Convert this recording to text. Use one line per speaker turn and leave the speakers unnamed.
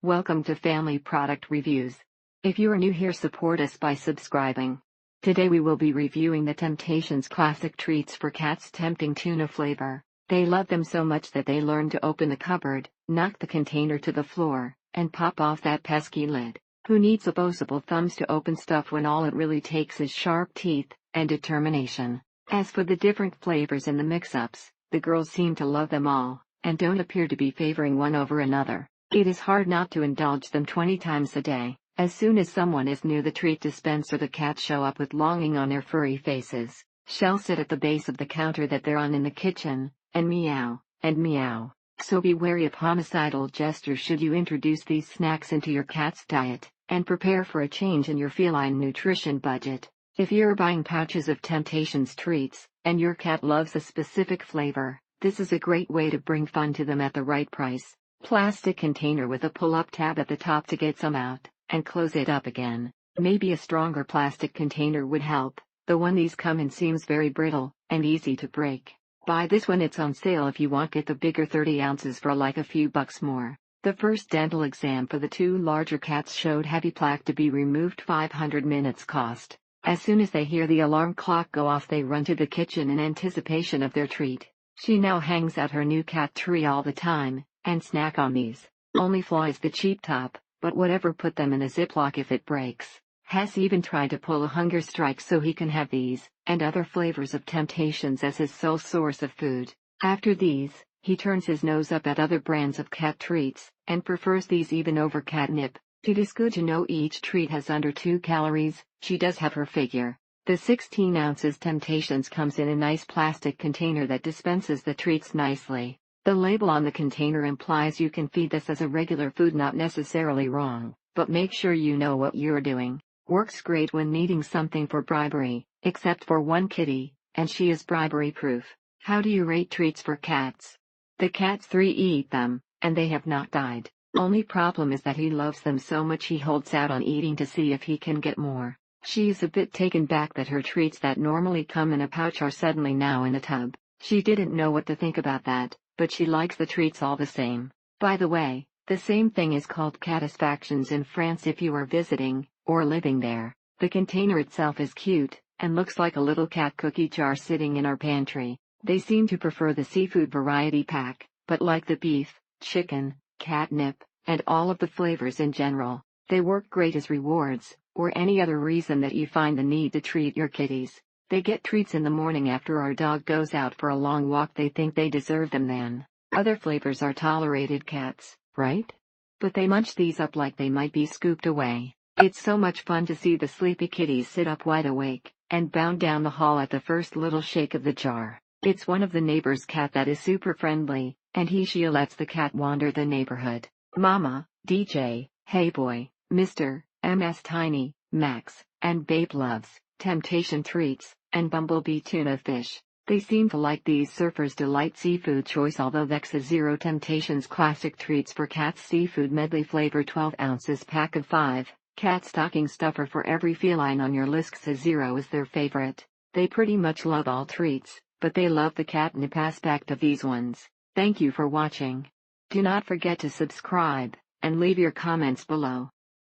Welcome to Family Product Reviews. If you are new here, support us by subscribing. Today we will be reviewing the Temptations classic treats for cats tempting tuna flavor. They love them so much that they learn to open the cupboard, knock the container to the floor, and pop off that pesky lid. Who needs opposable thumbs to open stuff when all it really takes is sharp teeth and determination? As for the different flavors in the mix-ups, the girls seem to love them all, and don't appear to be favoring one over another. It is hard not to indulge them 20 times a day. As soon as someone is near the treat dispenser, the cats show up with longing on their furry faces. She'll sit at the base of the counter that they're on in the kitchen, and meow, and meow. So be wary of homicidal gestures should you introduce these snacks into your cat's diet, and prepare for a change in your feline nutrition budget. If you're buying pouches of Temptations treats, and your cat loves a specific flavor, this is a great way to bring fun to them at the right price. Plastic container with a pull-up tab at the top to get some out, and close it up again. Maybe a stronger plastic container would help. The one these come in seems very brittle, and easy to break. Buy this when it's on sale. If you want, get the bigger 30 ounces for like a few bucks more. The first dental exam for the two larger cats showed heavy plaque to be removed. 500 minutes cost. As soon as they hear the alarm clock go off, they run to the kitchen in anticipation of their treat. She now hangs out her new cat tree all the time, and snack on these. Only flaw is the cheap top, but whatever, put them in a Ziploc if it breaks. Has even tried to pull a hunger strike so he can have these, and other flavors of Temptations as his sole source of food. After these, he turns his nose up at other brands of cat treats, and prefers these even over catnip. It is good to know each treat has under 2 calories. She does have her figure. The 16 ounces Temptations comes in a nice plastic container that dispenses the treats nicely. The label on the container implies you can feed this as a regular food. Not necessarily wrong, but make sure you know what you're doing. Works great when needing something for bribery, except for one kitty, and she is bribery proof. How do you rate treats for cats? The cats 3 eat them, and they have not died. Only problem is that he loves them so much he holds out on eating to see if he can get more. She's a bit taken back that her treats that normally come in a pouch are suddenly now in a tub. She didn't know what to think about that, but she likes the treats all the same. By the way, the same thing is called catisfactions in France if you are visiting, or living there. The container itself is cute, and looks like a little cat cookie jar sitting in our pantry. They seem to prefer the seafood variety pack, but like the beef, chicken, catnip, and all of the flavors in general. They work great as rewards, or any other reason that you find the need to treat your kitties. They get treats in the morning after our dog goes out for a long walk. They think they deserve them then. Other flavors are tolerated cats, right? But they munch these up like they might be scooped away. It's so much fun to see the sleepy kitties sit up wide awake, and bound down the hall at the first little shake of the jar. It's one of the neighbor's cat that is super friendly, and she lets the cat wander the neighborhood. Mama, DJ, Hey Boy, Mr. MS Tiny, Max, and Babe loves Temptation treats, and Bumblebee tuna fish. They seem to like these Surfer's Delight seafood choice, although Vexa Zero Temptations classic treats for cats seafood medley flavor 12 ounces pack of 5. Cat stocking stuffer for every feline on your list. Vexa Zero is their favorite. They pretty much love all treats, but they love the catnip aspect of these ones. Thank you for watching. Do not forget to subscribe, and leave your comments below.